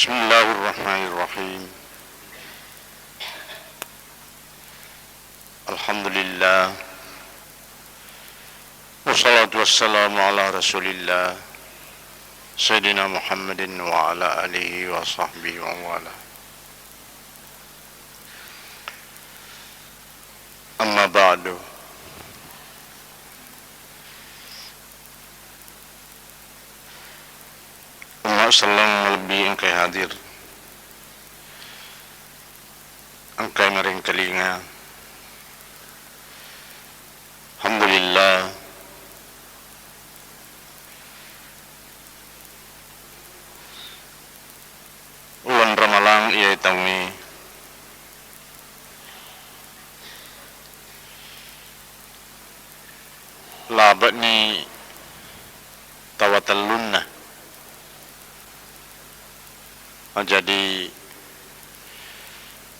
Bismillahirrahmanirrahim. Alhamdulillah. Wassalatu wassalamu ala Rasulillah Sayyidina Muhammadin wa ala alihi wa sahbihi wa wala. Amma ba'du. Umat salam melebih engkai hadir, engkai maring telinga. Alhamdulillah, ulan Ramalang ia taumi labat ni tawatalunna. Jadi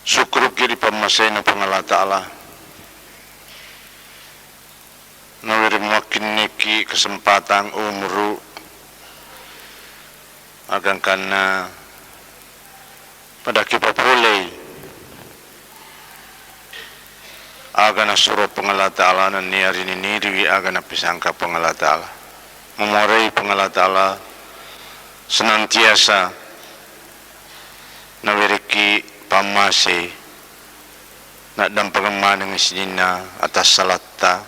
syukur kiri pemasai na pengalah ta'ala nawiri makin niki kesempatan umru agang kana pada kipa pulai agana suruh pengalah ta'ala na niari niriwi agana pisangka pengalah ta'ala memorai pengalah ta'ala senantiasa nawiriki pamase nak dan pengemana ngisinina atas salata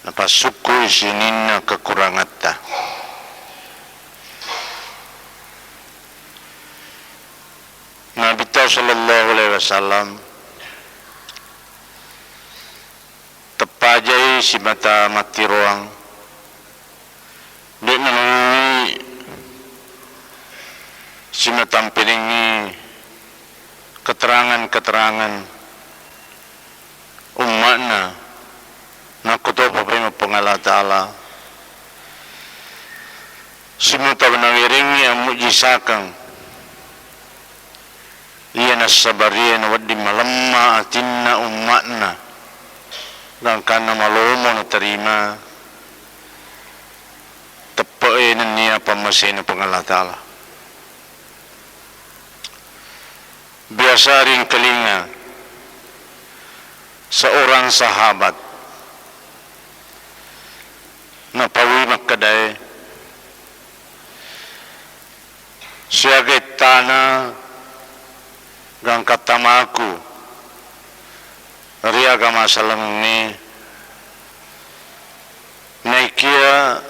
napa suku isinina kekurangata. Nabi sallallahu alaihi wasallam tepajai si mata mati ruang dia melalui sina tampilingi keterangan-keterangan umatna nakuto paprima pengalah ta'ala sina tabenawiringi yang mujisakang iya nasabariya na waddi malamma atinna umatna dan kana malomo na terima tepae na niya pamasay na pengalah ta'ala. Biasa ring telinga seorang sahabat napawi makadai siagai tanah gang katamaku dari agama salam ni naikia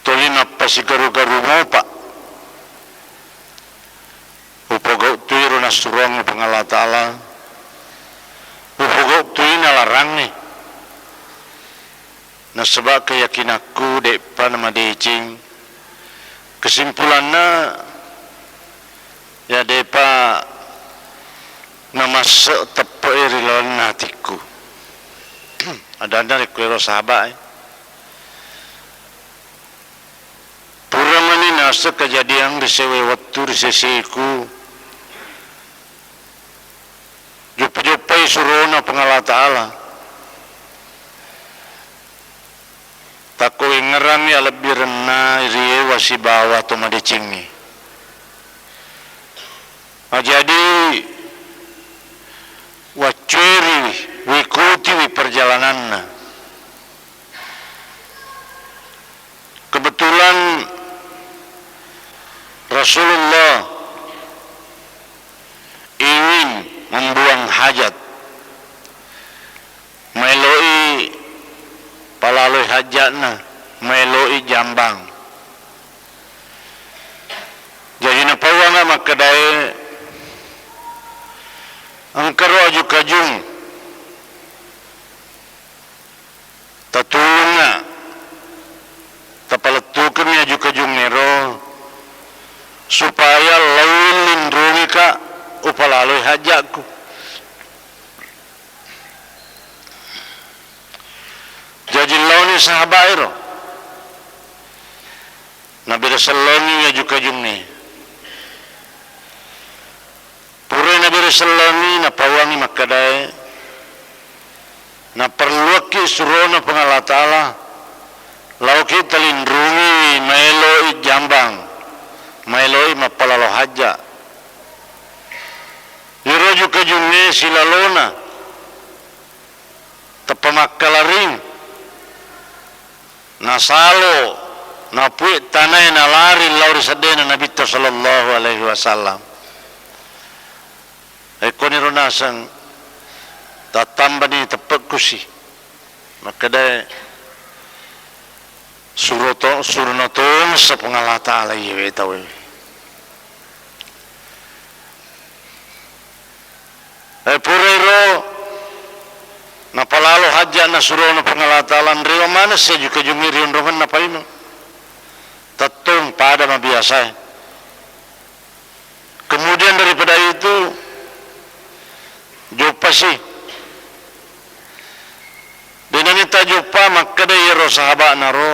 tolina pasigaru-garu mo pak upagau tuiro na surong ni pengalah ta'ala upagau tuiro na larang ni na sebab keyakin aku depa nama decing kesimpulan na ya depa nama setepa irilan hatiku ada rekwero sahabat pura mani nasa kejadian disewe waktu disesiku jupai surona pengalah ta'ala takoi ngerami lebih renah iriye wasi bawah tu madicing ni jadi wacuri wikuti wi perjalanan kebetulan Rasulullah ingin membuang hajat meloi palaloi hajatna meloi jambang jadi napawanga makadai angkaro aju kajung tatulunga tapaletukan ni aju kajung nero supaya lawin lindungi ka upalaloi hajatku jadi lawan sahabat iro Nabi Rasulullah ni aju kajung ni pura Nabi Rasulullah ni napawangi makadai na perluaki surona pengalah ta'ala lau kita lindungi maelo jambang silalona tapamakkalaring nasalo napui tanay na lari lauri sadena Nabi sallallahu alaihi wasallam ay koniro nasang tatamba ni tapagkusi makada surunaton sa pangalata ala yewe tawe ay purero napalalo haja na suruno pangalata ala nriwa mana sa juga jumirion roman na paino tatong pada mabiasa kemudian daripada itu Jopa sih dinamita Jopa maka da yero sahabat naro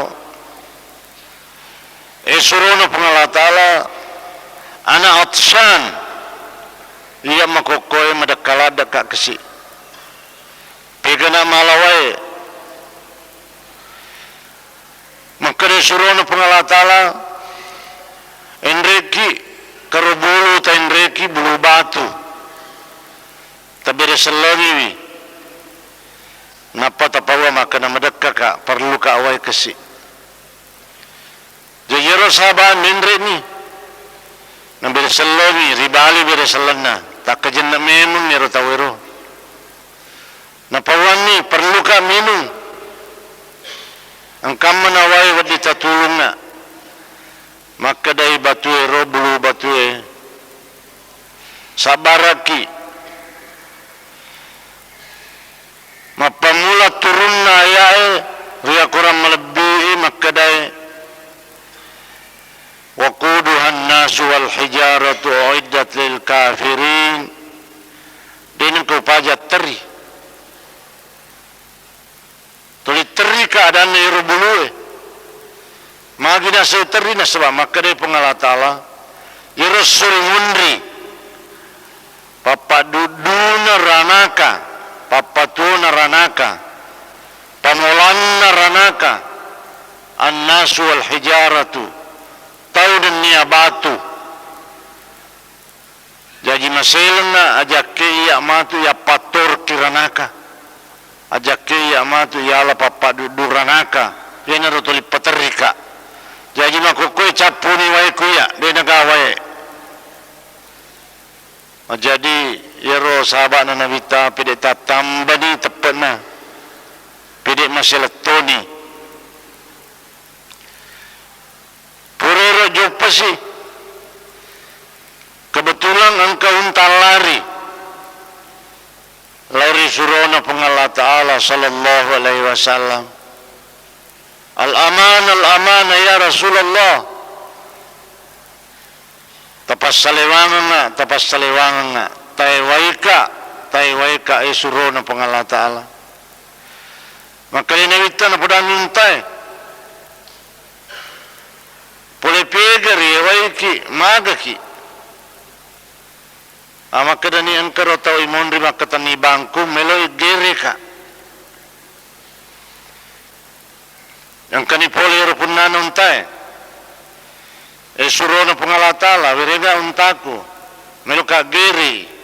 suruno pangalatala ana atshan ia makokoy madakalada ka kasi pegana malaway maka da suruno pangalatala Enreki karubulu ta Enreki bulu batu tabere salami napa tapawa maka na madakka ka perlu ka away kasi jayero sahabat nindre ni nabere salami ribali bere salana takajan na menun nero tawero napawan ni perlu ka minum ang kamman away wadi tatulong na maka dai batue ro bulu batue sabaraki mapamula turun na ayae ria kurang melebihi makadai waquduhan nasu wal hijaratu uiddat lil kafirin dinin ko pajat teri tuli teri keadaan iru bulu magi na sa teri na sebab makadai pangalatala irusul mundri papaduduna ranaka papatuna ranaka pamulanna ranaka annasu wal hijaratu taudun niya batu jadi maselna ajake iya matu ya pator kiranaka ajake iya matu ya la papadudu ranaka yana rotoli paterika jadi makokoy capuni wae kuya dena gawae jadi yero sahabat na nabita pide tatamba ni tepat na pide masalah toni purero jopa sih kebetulan engkau untal lari surona pengalat ta'ala sallallahu alaihi wasallam al-aman ya Rasulullah tapas saliwangan na taiwaika isuro na pangalan ta'ala maka inawita na pada nuntay pule pegari waiki magaki maka dani angkaro tau imondri maka tani bangku meloi gereka yang kani pole rupun na nuntay isuro na pangalan ta'ala wirega untaku meluka geri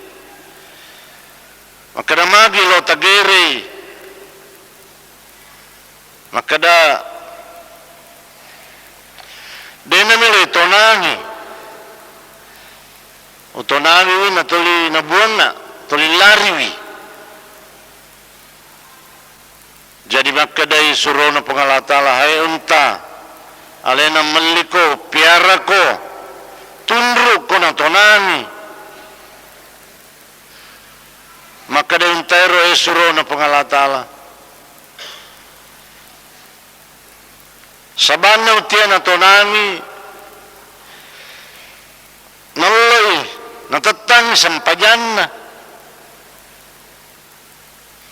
maka da magi lo tageri maka da dena mele tonangi utonangi na tuli na buana tuli lariwi jadi maka da isuro na pangalatala hai unta alena meliko piara ko tundruk ko na tonangi maka da untero esuro na pangalatala sabana utia na tonangi naloi natatang sampajanna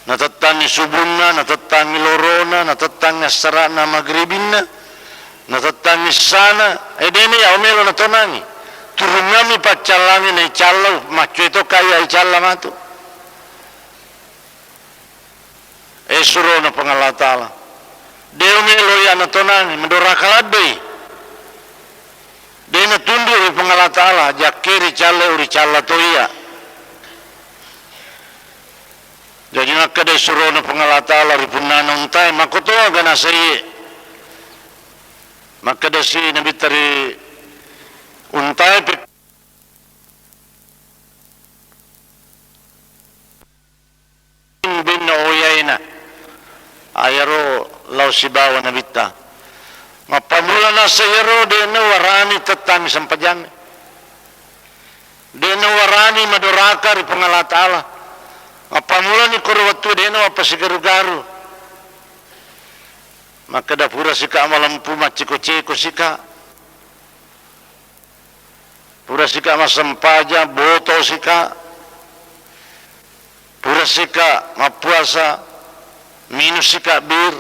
natatang subunna natatang lorona natatang sarana magribinna natatang sana edene ya omelo na tonangi turungami pacalangi na icallo macho ito kaya icalla matu esuro na pangalatala deo melo ya na tonangi mendorakalade de na tundu pangalatala jakeri calla uri calla toya jadi maka day suruh na pangalatala ripunan untay makuto gana sayi maka day si nabitari untay bin na oyay na ayaro law sibawa nabita mapamula na sa yaro de na warani tatami sampajan de na warani maduraka ri pangalatala mapamula ni kurwatu de na wapasigaru-garu maka dapura sika amalampu maciko-ciko sika pura sika masampaja boto sika pura sika mapuasa minus sika bir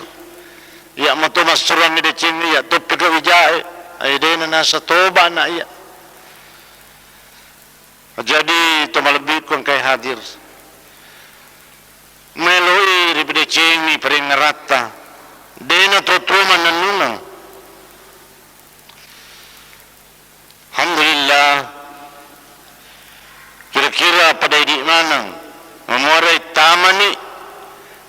ya mato masura mi de cini ya topi ka wijae ay de na nasa toba na iya jadi to malabik kung kay hadir meloi ribide cini peringarata de na to tuma nanunang alhamdulillah kira-kira pada di manang memuarai tamani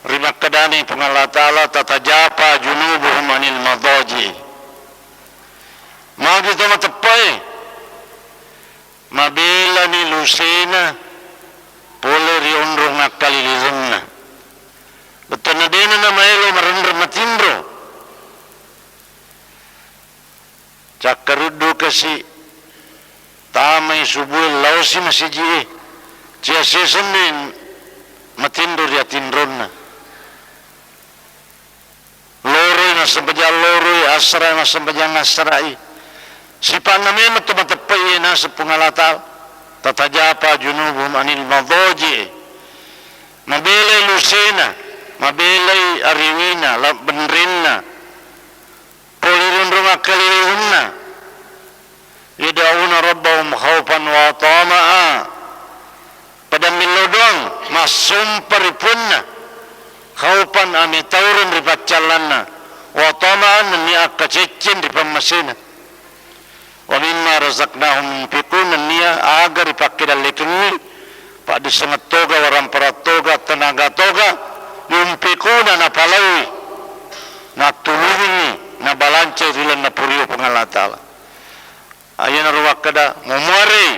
rimak kadani pangalatala tatajapa junubuhum anil madaji mau kita matapai mabila ni lusena pole rionro ngakalilizunna betul na dena na maelo marandra matindro cakarudu kasi tamay subuh lausi masiji cia sesenin matindro dia tindronna loroi na sampajang loroi asra na sampajang asrai sipan na may matamatapay na sa pangalatal tatajapa junubum anil madhoji mabelay lusena mabelay ariwina benrinna polirunrunga kalirunna yada'una rabbahum khawfan wa tama'a pada milodong masumparipuna khawpan amitawrun ripatchalanna wa tama'an niya kacicin ripamasina wa mimma razaqnahum yunfikun niya agar ipakidalikinni pak disangat toga waramparat toga tenaga toga yunfikuna na palawi na tulungi na balance rilan na puriyo pangalatala ayan ruwak kada mumari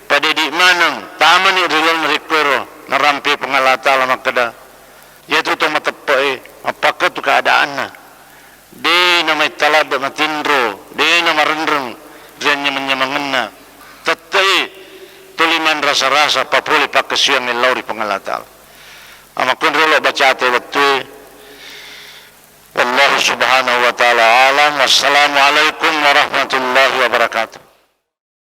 pada di manang tamani rilan rikwero na rampi pangalatala makada yaitu to matapai apakah tu keadaan na de na may talad matindro de na marendreng diyan menyemangenna tatai tuliman rasa-rasa papuli pakasiyang ilauri pangalatal amakun rolo bacate waktu wallahu subhanahu wa ta'ala alam wassalamu alaikum warahmatullahi wabarakatuh.